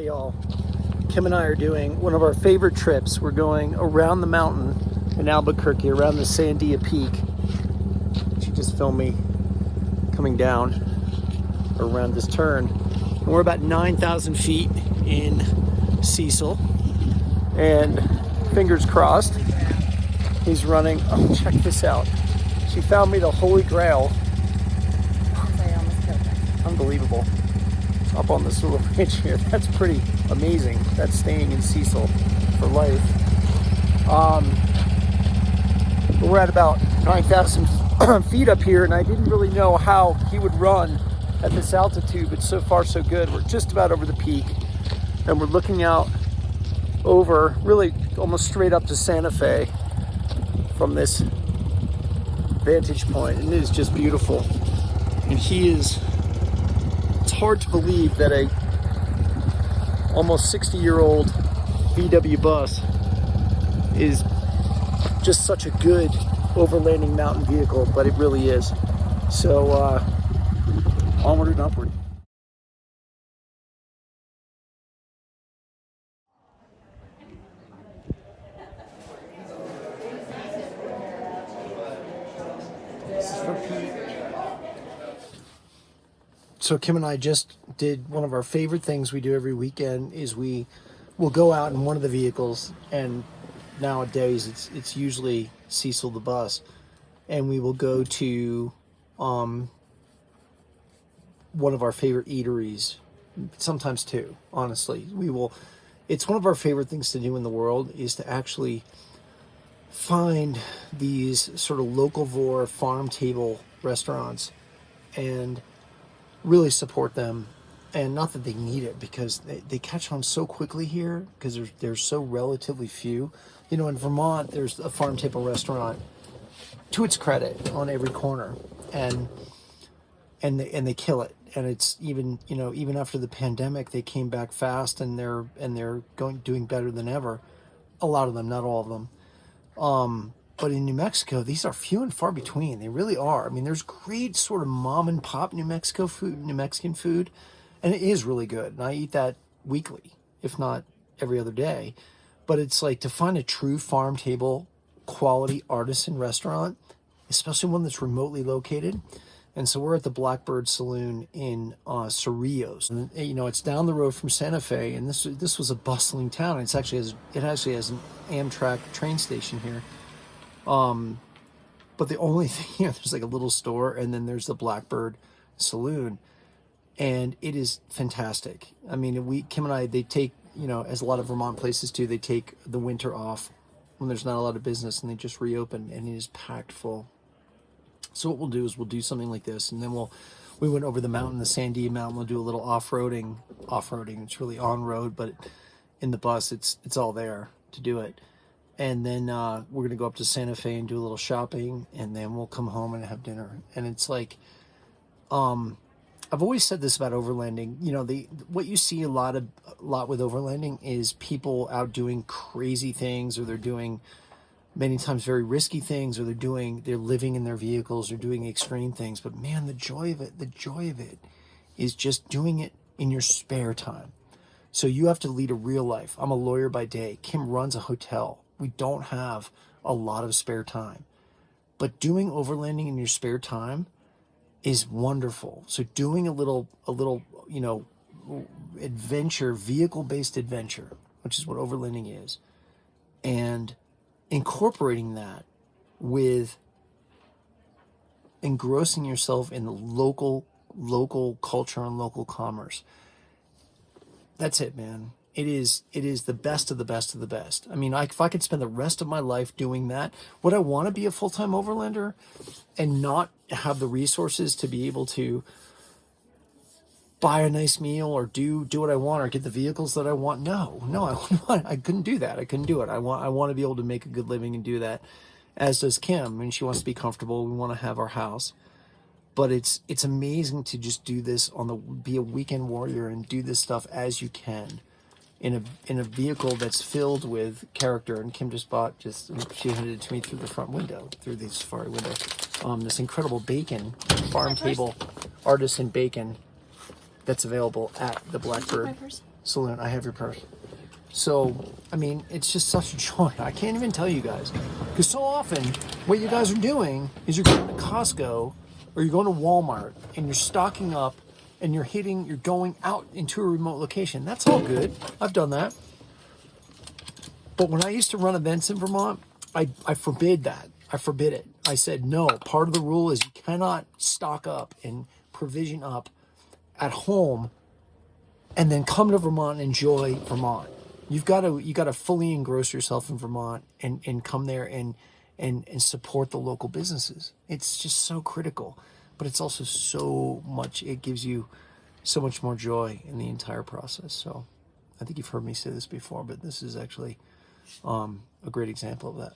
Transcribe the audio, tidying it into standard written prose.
Hey y'all, Kim and I are doing one of our favorite trips. We're going around the mountain in Albuquerque, around the Sandia Peak. She just filmed me coming down around this turn. And we're about 9,000 feet in Cecil. And fingers crossed, he's running. Oh, check this out. She found me the Holy Grail. Unbelievable. Up on this little ridge here. That's pretty amazing. That's staying in Cecil for life. We're at about 9,000 feet up here, and I didn't really know how he would run at this altitude, but so far so good. We're just about over the peak, and we're looking out over, really almost straight up to Santa Fe from this vantage point, and it is just beautiful. And it's hard to believe that a almost 60-year-old VW bus is just such a good overlanding mountain vehicle, but it really is. So onward and upward. This is for Pete. So Kim and I just did one of our favorite things we do every weekend is we will go out in one of the vehicles, and nowadays it's usually Cecil the bus, and we will go to one of our favorite eateries, sometimes two, honestly. It's one of our favorite things to do in the world is to actually find these sort of localvore farm table restaurants and really support them. And not that they need it, because they catch on so quickly here because there's so relatively few. You know, in Vermont, there's a farm table restaurant, to its credit, on every corner, and they kill it. And it's even after the pandemic, they came back fast, and they're doing better than ever. A lot of them, not all of them. But in New Mexico, these are few and far between. They really are. I mean, there's great sort of mom and pop New Mexican food, and it is really good. And I eat that weekly, if not every other day. But it's like to find a true farm table quality artisan restaurant, especially one that's remotely located. And so we're at the Blackbird Saloon in Cerrillos. And, it's down the road from Santa Fe, and this was a bustling town. It actually has an Amtrak train station here. But the only thing, there's like a little store, and then there's the Blackbird Saloon, and it is fantastic. I mean, Kim and I, they take, as a lot of Vermont places do, they take the winter off when there's not a lot of business, and they just reopen, and it is packed full. So what we'll do is we'll do something like this, and then we went over the mountain, the Sandia Mountain. We'll do a little off-roading. It's really on-road, but in the bus, it's all there to do it. And then we're going to go up to Santa Fe and do a little shopping, and then we'll come home and have dinner. And it's like, I've always said this about overlanding. What you see a lot with overlanding is people out doing crazy things, or they're doing many times very risky things, or they're living in their vehicles, or doing extreme things. But man, the joy of it is just doing it in your spare time. So you have to lead a real life. I'm a lawyer by day. Kim runs a hotel. We don't have a lot of spare time, but doing overlanding in your spare time is wonderful. So doing a little, adventure, vehicle-based adventure, which is what overlanding is, and incorporating that with engrossing yourself in the local culture and local commerce. That's it, man. It is the best of the best of the best. I mean, if I could spend the rest of my life doing that, would I want to be a full-time overlander and not have the resources to be able to buy a nice meal or do what I want or get the vehicles that I want? No, I couldn't do that. I couldn't do it. I want to be able to make a good living and do that, as does Kim. I mean, she wants to be comfortable. We want to have our house. But it's amazing to just do this be a weekend warrior and do this stuff as you can in a vehicle that's filled with character. And Kim she handed it to me through the front window, through the safari window. This incredible bacon, farm table artisan bacon that's available at the Blackbird Saloon. I have your purse. So, I mean, it's just such a joy. I can't even tell you guys. Because so often, what you guys are doing is you're going to Costco or you're going to Walmart and you're stocking up and you're going out into a remote location. That's all good. I've done that. But when I used to run events in Vermont, I forbid that. I forbid it. I said, no, part of the rule is you cannot stock up and provision up at home and then come to Vermont and enjoy Vermont. You got to fully engross yourself in Vermont and come there and support the local businesses. It's just so critical, but it's also so much, it gives you so much more joy in the entire process. So I think you've heard me say this before, but this is actually a great example of that.